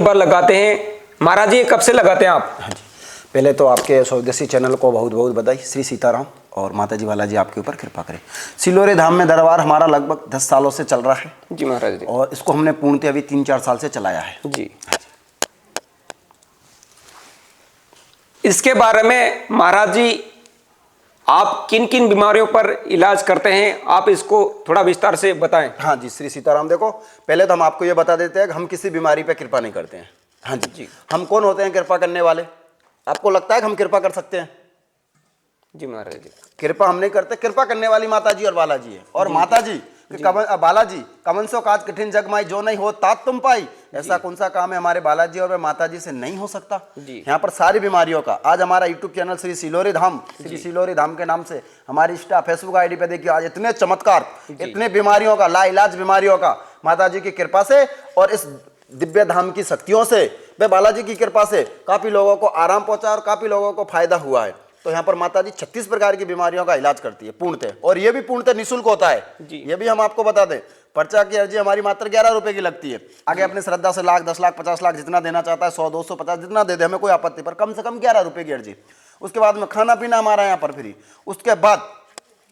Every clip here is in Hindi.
बार लगाते हैं महाराज जी, कब से लगाते हैं आप? हाँ जी, पहले तो आपके स्वदेशी चैनल को बहुत बहुत बधाई। श्री सीताराम और माता जी बालाजी आपके ऊपर कृपा करें। सिलोरे धाम में दरबार हमारा लगभग 10 सालों से चल रहा है जी महाराज जी। और इसको हमने पूर्णतः अभी 3-4 साल से चलाया है जी। इसके बारे में महाराज जी आप किन किन बीमारियों पर इलाज करते हैं, आप इसको थोड़ा विस्तार से बताएं। हाँ जी, श्री सीताराम। देखो, पहले तो हम आपको ये बता देते हैं कि हम किसी बीमारी पे कृपा नहीं करते हैं। हाँ जी, हम कौन होते हैं कृपा करने वाले? आपको लगता है कि हम कृपा कर सकते हैं? जी महाराज जी, कृपा हम नहीं करते। कृपा करने वाली माता जी और बालाजी है। और माता जी बालाजी कमन सो काज कठिन जग माई जो नहीं हो तात तुम पाई। ऐसा कौन सा काम है हमारे बालाजी और माता जी से नहीं हो सकता? यहाँ पर सारी बीमारियों का आज हमारा यूट्यूब चैनल श्री सिलोरी धाम के नाम से हमारी इंस्टा फेसबुक आईडी पे देखिए, आज इतने चमत्कार, इतने बीमारियों का लाइलाज बीमारियों का माता जी की कृपा से और इस दिव्य धाम की शक्तियों से, वे बालाजी की कृपा से काफी लोगों को आराम पहुंचा और काफी लोगों को फायदा हुआ है। तो यहाँ पर माता जी 36 प्रकार की बीमारियों का इलाज करती है पूर्णतः, और ये भी पूर्णतः निःशुल्क होता है। ये भी हम आपको बता दें, पर्चा की अर्जी हमारी मात्र 11 रुपए की लगती है। आगे अपनी श्रद्धा से लाख, 10 लाख, 50 लाख जितना देना चाहता है, 100, 200, 50 जितना दे दे, हमें कोई आपत्ति, पर कम से कम 11 रुपए की अर्जी। उसके बाद में खाना पीना हमारा यहाँ पर फ्री। उसके बाद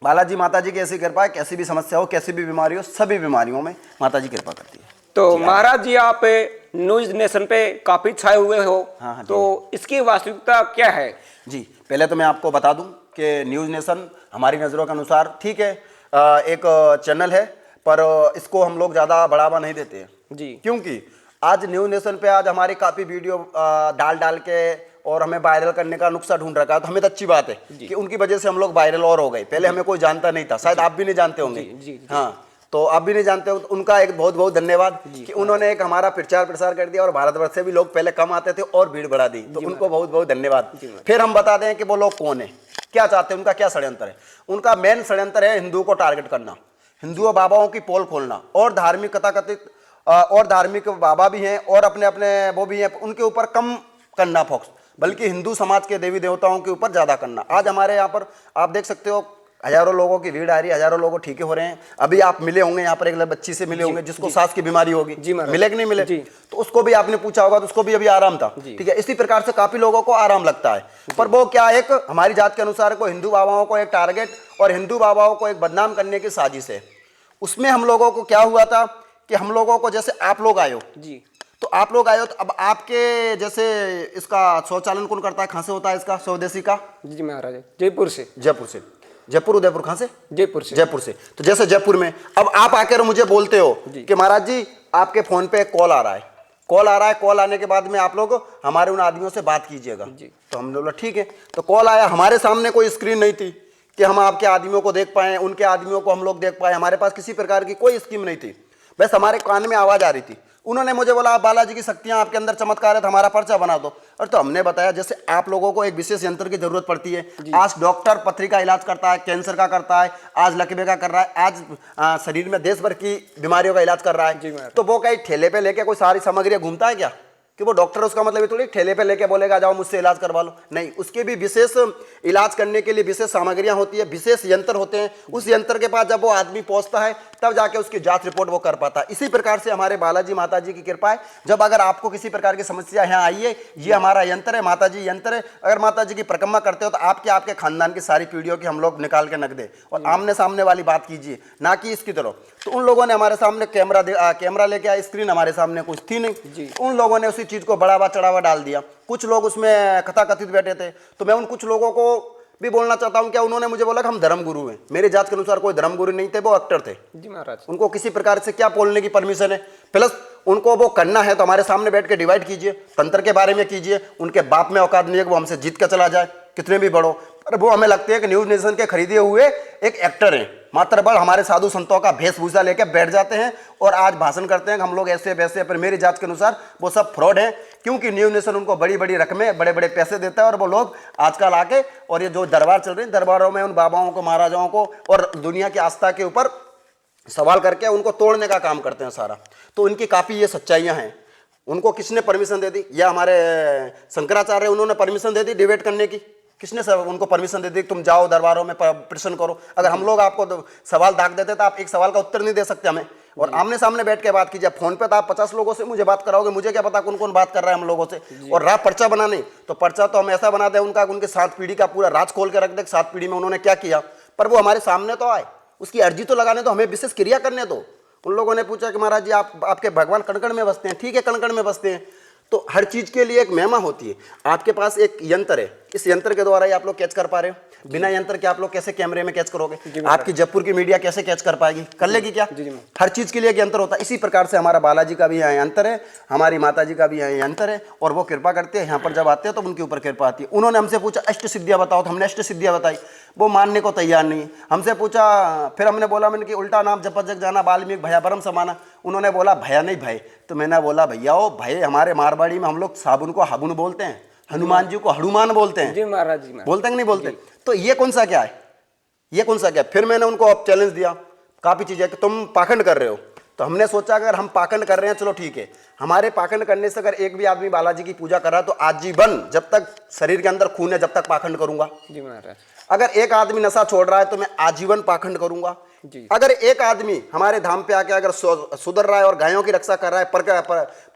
बालाजी माता जी की ऐसी कृपा है, कैसी भी समस्या हो, कैसी भी बीमारी हो, सभी बीमारियों में माता जी कृपा करती है। तो महाराज जी आप न्यूज नेशन पे काफी छाए हुए हो। हाँ, तो इसकी वास्तविकता क्या है? जी, पहले तो मैं आपको बता दूं कि न्यूज़ नेशन हमारी नज़रों के अनुसार ठीक है, एक चैनल है, पर इसको हम लोग ज़्यादा बढ़ावा नहीं देते हैं जी। क्योंकि आज न्यूज़ नेशन पे आज हमारी काफ़ी वीडियो डाल के और हमें वायरल करने का नुस्खा ढूंढ रखा है। तो हमें तो अच्छी बात है कि उनकी वजह से हम लोग वायरल और हो गए। पहले हमें कोई जानता नहीं था, शायद आप भी नहीं जानते होंगे। हाँ, तो आप भी नहीं जानते हो, तो उनका एक बहुत बहुत धन्यवाद कि उन्होंने एक हमारा प्रचार प्रसार कर दिया और भारतवर्ष से भी लोग पहले कम आते थे और भीड़ बढ़ा दी। तो उनको बहुत बहुत धन्यवाद। फिर हम बता दें कि वो लोग कौन है, क्या चाहते हैं, उनका क्या षड्यंत्र है। उनका मेन षड्यंत्र है हिंदुओं को टारगेट करना, हिंदुओं बाबाओं की पोल खोलना, और धार्मिक कथाकथित और धार्मिक बाबा भी हैं और अपने अपने वो भी हैं, उनके ऊपर कम करना फोकस, बल्कि हिंदू समाज के देवी देवताओं के ऊपर ज्यादा करना। आज हमारे यहाँ पर आप देख सकते हो, हजारों लोगों की भीड़ आ रही है, हजारों लोगों ठीके हो रहे हैं। अभी आप मिले होंगे यहाँ पर एक बच्ची से मिले होंगे जिसको सांस की बीमारी होगी, मिले कि नहीं मिले? तो उसको भी आपने पूछा होगा, तो उसको भी अभी आराम था। ठीक है, इसी प्रकार से काफी लोगों को आराम लगता है, पर वो क्या, एक हमारी जात के अनुसार को हिंदू बाबाओं को एक टारगेट और हिंदू बाबाओं को एक बदनाम करने की साजिश है। उसमें हम लोगों को क्या हुआ था कि हम लोगों को, जैसे आप लोग आए हो जी, तो आप लोग आए हो, तो अब आपके जैसे इसका शौचालन कौन करता है, कहाँ से होता है इसका स्वदेशी का? जी महाराज, जयपुर से। जयपुर उदयपुर, कहाँ से? जयपुर से। तो जैसे जयपुर में अब आप आकर मुझे बोलते हो कि महाराज जी आपके फोन पे कॉल आ रहा है, कॉल आने के बाद में आप लोग हमारे उन आदमियों से बात कीजिएगा। तो हमने बोला ठीक है। तो कॉल आया, हमारे सामने कोई स्क्रीन नहीं थी कि हम आपके आदमियों को देख पाए, उनके आदमियों को हम लोग देख पाए। हमारे पास किसी प्रकार की कोई स्कीम नहीं थी, बस हमारे कान में आवाज आ रही थी। उन्होंने मुझे बोला आप बालाजी की शक्तियां आपके अंदर चमत्कार है, तो हमारा पर्चा बना दो। और तो हमने बताया जैसे आप लोगों को एक विशेष यंत्र की जरूरत पड़ती है। आज डॉक्टर पथरी का इलाज करता है, कैंसर का करता है, आज लकवे का कर रहा है, आज शरीर में देश भर की बीमारियों का इलाज कर रहा है। तो वो कहीं ठेले पे लेके कोई सारी सामग्री घूमता है क्या कि वो डॉक्टर? उसका मतलब ये थोड़ी ठेले पे लेके बोलेगा जाओ मुझसे इलाज करवा लो, नहीं। उसके भी विशेष इलाज करने के लिए विशेष सामग्रियां होती है, विशेष यंत्र होते हैं। उस यंत्र के पास जब वो आदमी पहुंचता है तब जाके उसकी जांच रिपोर्ट वो कर पाता है। इसी प्रकार से हमारे बालाजी माता जी की कृपा है। जब अगर आपको किसी प्रकार की समस्या यहाँ आइए, ये हमारा यंत्र है, माता जी यंत्र है। अगर माता जी की परिक्रमा करते हो तो आपके खानदान की सारी पीढ़ियों की हम लोग निकाल के नक दे और आमने सामने वाली बात कीजिए, ना कि इसकी तरह। तो उन लोगों ने हमारे सामने कैमरा लेके आया, स्क्रीन हमारे सामने कुछ थी नहीं, उन लोगों ने उसी चीज को बढ़ावा चढ़ावा डाल दिया। कुछ लोग उसमें कथाकथित बैठे थे। तो मैं उन कुछ लोगों को भी बोलना चाहता हूं, क्या उन्होंने मुझे बोला कि हम धर्मगुरु हैं। मेरे जात के अनुसार कोई धर्मगुरु नहीं थे, वो एक्टर थे जी महाराज। उनको किसी प्रकार से क्या बोलने की परमिशन है? प्लस उनको वो करना है तो हमारे सामने बैठ के डिवाइड कीजिए, तंत्र के बारे में कीजिए। उनके बाप में औकात नहीं है कि वो हमसे जीत कर चला जाए, कितने भी बड़ो। पर वो हमें लगते हैं कि न्यूज नेशन के खरीदे हुए एक एक्टर हैं, मात्र बल हमारे साधु संतों का वेशभूषा लेकर बैठ जाते हैं और आज भाषण करते हैं कि हम लोग ऐसे वैसे। पर मेरी जांच के अनुसार वो सब फ्रॉड है, क्योंकि न्यूज नेशन उनको बड़ी बड़ी रकमें, बड़े बड़े पैसे देता है और वो लोग आजकल आके और ये जो दरबार चल रहे हैं, दरबारों में उन बाबाओं को, महाराजाओं को और दुनिया की आस्था के ऊपर सवाल करके उनको तोड़ने का काम करते हैं सारा। तो इनकी काफ़ी ये सच्चाइयाँ हैं। उनको किसने परमिशन दे दी? या हमारे शंकराचार्य उन्होंने परमिशन दे दी डिबेट करने की? किसने उनको परमिशन दे दी तुम जाओ दरबारों में प्रश्न करो? अगर हम लोग आपको सवाल दाग देते तो आप एक सवाल का उत्तर नहीं दे सकते हमें। और आमने सामने बैठ के बात कीजिए। फोन पे तो आप 50 लोगों से मुझे बात कराओगे, मुझे क्या पता कौन कौन बात कर रहा है हम लोगों से। और रहा पर्चा बनाने, तो पर्चा तो हम ऐसा बना दें उनका, उनके 7 पीढ़ी का पूरा राज खोल के रख दे, 7 पीढ़ी में उन्होंने क्या किया, पर वो हमारे सामने तो आए, उसकी अर्जी तो लगाने दो, हमें विशेष क्रिया करने दो। उन लोगों ने पूछा कि महाराज जी आपके भगवान कण-कण में बसते हैं। ठीक है, कण-कण में बसते हैं, तो हर चीज के लिए एक महिमा होती है। आपके पास एक यंत्र है, इस यंत्र के द्वारा ही आप लोग कैच कर पा रहे हो। बिना यंत्र के आप लोग कैसे कैमरे में कैच करोगे? आपकी जयपुर की मीडिया कैसे कैच कर पाएगी? कर लेगी क्या? हर चीज के लिए एक यंत्र होता है। इसी प्रकार से हमारा बालाजी का भी यहाँ यंत्र है, हमारी माता जी का भी यहाँ यंत्र है, और वो कृपा करते हैं। यहाँ पर जब आते हैं तो उनके ऊपर कृपा आती है। उन्होंने हमसे पूछा अष्ट सिद्धियां बताओ, तो हमने अष्ट सिद्धियां बताई, वो मानने को तैयार नहीं। हमसे पूछा, फिर हमने बोला मैंने कि उल्टा नाम जपत जग जाना, वाल्मीकि भया परम समाना। उन्होंने बोला भया नहीं भय। तो मैंने बोला भैया ओ भय, हमारे मारवाड़ी में हम लोग साबुन को हाबुन बोलते हैं, हनुमान जी को हनुमान बोलते हैं। जी महाराज जी, बोलते हैं कि नहीं बोलते? तो ये कौन सा क्या है, ये कौन सा क्या? फिर मैंने उनको अब चैलेंज दिया, काफी चीजें कि तुम पाखंड कर रहे हो। तो हमने सोचा अगर हम पाखंड कर रहे हैं, चलो ठीक है, हमारे पाखंड करने से अगर एक भी आदमी बालाजी की पूजा कर रहा है तो आजीवन, जब तक शरीर के अंदर खून है, जब तक पाखंड करूंगा। जी महाराज। अगर एक आदमी नशा छोड़ रहा है तो मैं आजीवन पाखंड करूंगा। अगर एक आदमी हमारे धाम पे आके अगर सुधर रहा है और गायों की रक्षा कर रहा है,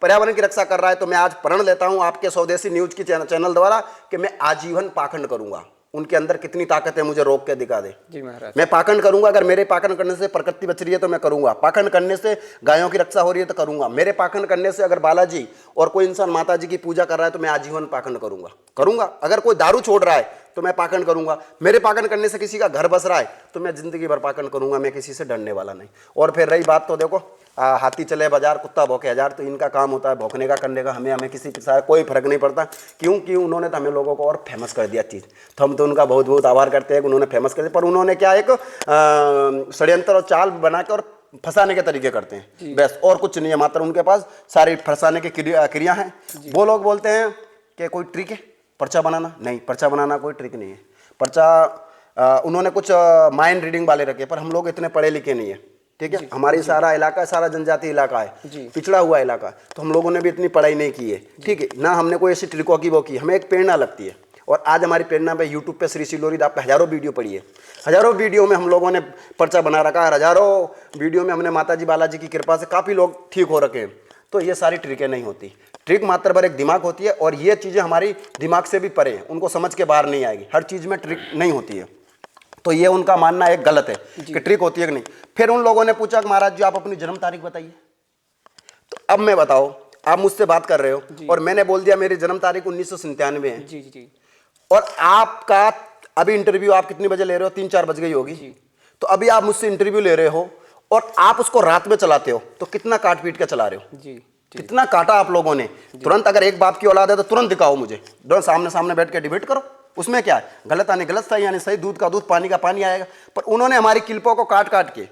पर्यावरण की रक्षा कर रहा है, तो मैं आज प्रण लेता हूं आपके स्वदेशी न्यूज की चैनल द्वारा कि मैं आजीवन पाखंड करूंगा। उनके अंदर कितनी ताकत है मुझे रोक के दिखा दे। जी महाराज। मैं पाखंड करूंगा। अगर मेरे पाखंड करने से प्रकृति बच रही है तो मैं करूंगा। पाखंड करने से गायों की रक्षा हो रही है तो करूंगा। मेरे पाखंड करने से अगर बालाजी और कोई इंसान माता जी की पूजा कर रहा है तो मैं आजीवन पाखंड करूंगा। अगर कोई दारू छोड़ रहा है तो मैं पाखंड करूंगा। मेरे पाखंड करने से किसी का घर बस रहा है तो मैं जिंदगी भर पाखंड करूंगा। मैं किसी से डरने वाला नहीं। और फिर रही बात, तो देखो हाथी चले बाजार, कुत्ता भौंके हजार, तो इनका काम होता है भौंकने का, करने का। हमें किसी के कोई फर्क नहीं पड़ता। क्योंकि उन्होंने तो हमें लोगों को और फेमस कर दिया चीज़, तो हम तो उनका बहुत बहुत आभार करते हैं कि उन्होंने फेमस कर दिया। पर उन्होंने क्या एक षड्यंत्र और चाल बना के और फंसाने के तरीके करते हैं, बस और कुछ नहीं है। मात्र उनके पास सारी फंसाने की क्रिया हैं। वो लोग बोलते हैं कि कोई ट्रिक है पर्चा बनाना, नहीं, पर्चा बनाना कोई ट्रिक नहीं है। पर्चा उन्होंने कुछ माइंड रीडिंग वाले रखे, पर हम लोग इतने पढ़े लिखे नहीं है। ठीक है, हमारी सारा इलाका सारा जनजाति इलाका है, पिछड़ा हुआ इलाका, तो हम लोगों ने भी इतनी पढ़ाई नहीं की है। ठीक है ना, हमने कोई ऐसी ट्रिकों की वो की, हमें एक प्रेरणा लगती है। और आज हमारी प्रेरणा पे यूट्यूब पे श्री सिलोरी आपने हजारों वीडियो पढ़ी है। हजारों वीडियो में हम लोगों ने पर्चा बना रखा है। हजारों वीडियो में हमने माता जी बालाजी की कृपा से काफ़ी लोग ठीक हो रखे हैं। तो ये सारी ट्रिकें नहीं होती। ट्रिक मात्र भर एक दिमाग होती है, और ये चीज़ें हमारी दिमाग से भी परे हैं, उनको समझ के बाहर नहीं आएगी। हर चीज़ में ट्रिक नहीं होती है। तो ये उनका मानना एक गलत है कि ट्रिक होती है कि नहीं। फिर उन लोगों ने पूछा कि महाराज जी आप अपनी जन्म तारीख बताइए। तो अब मैं बताओ, आप मुझसे बात कर रहे हो और मैंने बोल दिया मेरी जन्म तारीख 1997 है। जी। और आपका अभी इंटरव्यू आप कितने बजे ले रहे हो? 3-4 बज गई होगी। तो अभी आप मुझसे इंटरव्यू ले रहे हो और आप उसको रात में चलाते हो, तो कितना काट पीट के चला रहे हो? जी। कितना काटा आप लोगों ने। तुरंत अगर एक बाप की औलाद है तो तुरंत दिखाओ मुझे, सामने सामने बैठ के डिबेट करो। उसमें क्या है, गलत आने गलत, सही आने सही, दूध का दूध पानी का पानी आएगा। पर उन्होंने हमारी क्लिपों को काट काट के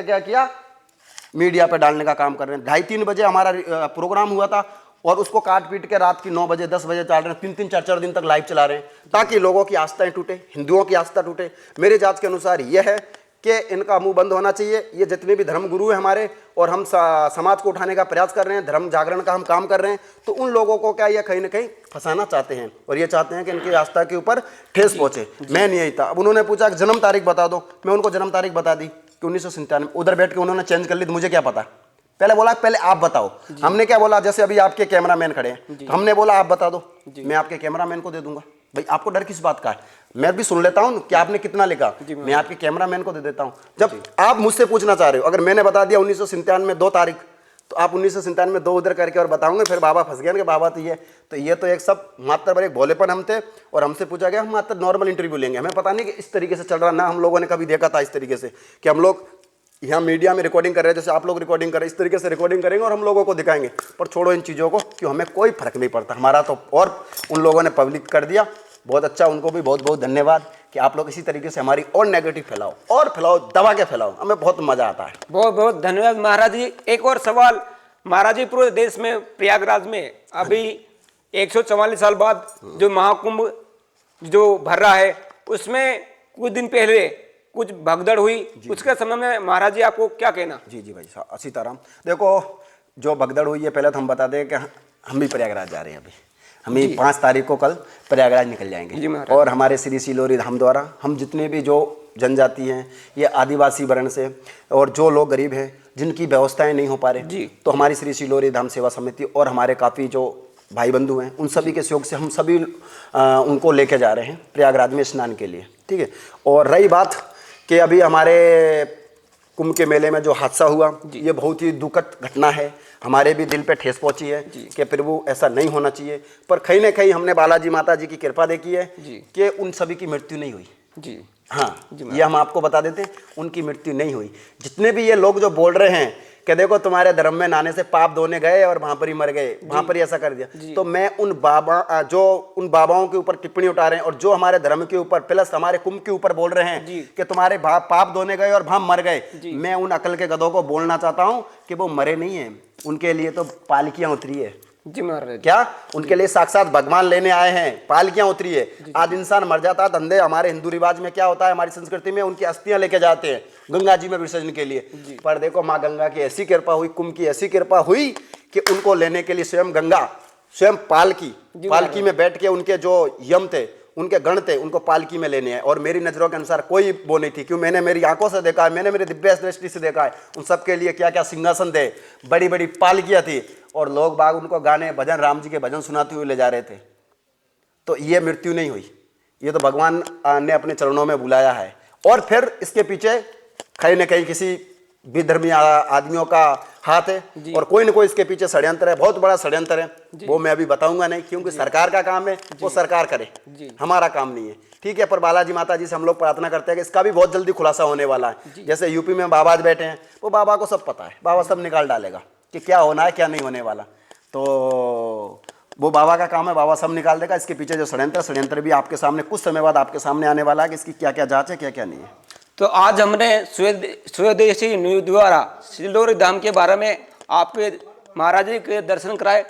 क्या किया, मीडिया पे डालने का काम कर रहे हैं। 2:30-3 बजे हमारा प्रोग्राम हुआ था और उसको काट पीट के रात की 9 बजे 10 बजे चल रहे हैं। 3-3 4-4 दिन तक लाइव चला रहे हैं ताकि लोगों की आस्थाएं टूटे, हिंदुओं की आस्था टूटे। मेरे जांच के अनुसार यह है कि इनका मुंह बंद होना चाहिए। ये जितने भी धर्म गुरु हैं हमारे, और हम समाज को उठाने का प्रयास कर रहे हैं, धर्म जागरण का हम काम कर रहे हैं, तो उन लोगों को क्या ये कहीं ना कहीं फंसाना चाहते हैं और ये चाहते हैं कि इनकी आस्था के ऊपर ठेस पहुंचे। मैं नहीं यही था। अब उन्होंने पूछा कि जन्म तारीख बता दो, मैं उनको जन्म तारीख बता दी कि 1997। उधर बैठ के उन्होंने चेंज कर ली, तो मुझे क्या पता। पहले बोला पहले आप बताओ। हमने क्या बोला, जैसे अभी आपके कैमरामैन खड़े हैं, तो हमने बोला आप बता दो, मैं आपके कैमरामैन को दे दूंगा। भाई आपको डर किस बात का है? मैं भी सुन लेता हूँ कि आपने कितना लिखा, मैं आपके कैमरामैन को दे देता हूँ। जब आप मुझसे पूछना चाह रहे हो, अगर मैंने बता दिया 1997 में 2 तारीख, तो आप 1997 में 2 उधर करके और बताऊंगे, फिर बाबा फंस गए कि बाबा तो ये तो एक सब मात्र एक भोलेपन हम थे। और हमसे पूछा गया, हम मात्र नॉर्मल इंटरव्यू लेंगे। हमें पता नहीं कि इस तरीके से चल रहा, ना हम लोगों ने कभी देखा था इस तरीके से कि हम लोग यहाँ मीडिया में रिकॉर्डिंग कर रहे हैं, जैसे आप लोग रिकॉर्डिंग कर रहे हैं, इस तरीके से रिकॉर्डिंग करेंगे और हम लोगों को दिखाएंगे। पर छोड़ो इन चीज़ों को, क्यों, हमें कोई फर्क नहीं पड़ता हमारा तो। और उन लोगों ने पब्लिक कर दिया, बहुत अच्छा, उनको भी बहुत बहुत धन्यवाद कि आप लोग इसी तरीके से हमारी और नेगेटिव फैलाओ, और फैलाओ, दबा के फैलाओ, हमें बहुत मजा आता है। बहुत बहुत धन्यवाद महाराज जी। एक और सवाल महाराज जी, पूरे देश में प्रयागराज में अभी 144 साल बाद जो महाकुंभ जो भर रहा है, उसमें कुछ दिन पहले कुछ भगदड़ हुई, उसके समय में महाराज जी आपको क्या कहना? जी भाई सीताराम। देखो जो भगदड़ हुई है, पहले तो हम बता दें कि हम भी प्रयागराज जा रहे हैं। अभी हम 5 तारीख को कल प्रयागराज निकल जाएंगे और हमारे श्री सिलोरी धाम द्वारा हम जितने भी जो जनजाति हैं, ये आदिवासी वर्ण से, और जो लोग गरीब हैं जिनकी व्यवस्थाएं नहीं हो पा रही, जी। तो हमारी श्री सिलोरी धाम सेवा समिति और हमारे काफ़ी जो भाई बंधु हैं उन सभी के सहयोग से हम सभी उनको लेके जा रहे हैं प्रयागराज में स्नान के लिए, ठीक है। और रही बात कि अभी हमारे कुंभ के मेले में जो हादसा हुआ, ये बहुत ही दुखद घटना है, हमारे भी दिल पे ठेस पहुंची है कि प्रभु ऐसा नहीं होना चाहिए। पर कहीं ना कहीं हमने बालाजी माता जी की कृपा देखी है कि उन सभी की मृत्यु नहीं हुई जी। हाँ, ये हम आपको बता देते हैं, उनकी मृत्यु नहीं हुई। जितने भी ये लोग जो बोल रहे हैं कि देखो तुम्हारे धर्म में नहाने से पाप धोने गए और वहां पर ही मर गए, वहां पर ही ऐसा कर दिया, तो मैं उन बाबाओं के ऊपर टिप्पणी उठा रहे हैं और जो हमारे धर्म के ऊपर प्लस हमारे कुंभ के ऊपर बोल रहे हैं कि तुम्हारे पाप धोने गए और वहां मर गए, मैं उन अकल के गधों को बोलना चाहता हूं कि वो मरे नहीं है, उनके लिए तो पालकियां उतरी है जी महाराज। क्या उनके लिए साक्षात भगवान लेने आए हैं, पालकियां उतरी है। आज इंसान मर जाता है धंधे, हमारे हिंदू रिवाज में क्या होता है, हमारी संस्कृति में उनकी अस्थियां लेके जाते हैं गंगा जी में विसर्जन के लिए। पर देखो माँ गंगा की ऐसी कृपा हुई, कुंभ की ऐसी कृपा हुई कि उनको लेने के लिए स्वयं गंगा, स्वयं पालकी में बैठ के उनके जो यम थे, उनके गण थे, उनको पालकी में लेने हैं। और मेरी नजरों के अनुसार कोई वो नहीं थी, क्यों, मैंने मेरी आंखों से देखा है, मैंने मेरी दिव्य दृष्टि से देखा है उन सबके लिए क्या क्या सिंहासन थे, बड़ी बड़ी पालकियां थी, और लोग बाग उनको गाने भजन, राम जी के भजन सुनाते हुए ले जा रहे थे। तो ये मृत्यु नहीं हुई, ये तो भगवान ने अपने चरणों में बुलाया है। और फिर इसके पीछे कहीं न कहीं किसी विधर्मी आदमियों का हाथ है और कोई ना कोई इसके पीछे षड्यंत्र है, बहुत बड़ा षड्यंत्र है। वो मैं अभी बताऊंगा नहीं, क्योंकि सरकार का काम है, वो सरकार करे, हमारा काम नहीं है, ठीक है। पर बालाजी माता जी से हम लोग प्रार्थना करते हैं कि इसका भी बहुत जल्दी खुलासा होने वाला है। जैसे यूपी में बाबा बैठे हैं, वो बाबा को सब पता है, बाबा सब निकाल डालेगा कि क्या होना है क्या नहीं होने वाला, तो वो बाबा का काम है, बाबा सब निकाल देगा। इसके पीछे जो षड्यंत्र भी आपके सामने कुछ समय बाद आपके सामने आने वाला है कि इसकी क्या क्या जांच है, क्या क्या नहीं है। तो आज हमने स्वदेशी न्यूज द्वारा सिलोरी धाम के बारे में आपके महाराज जी के दर्शन कराए।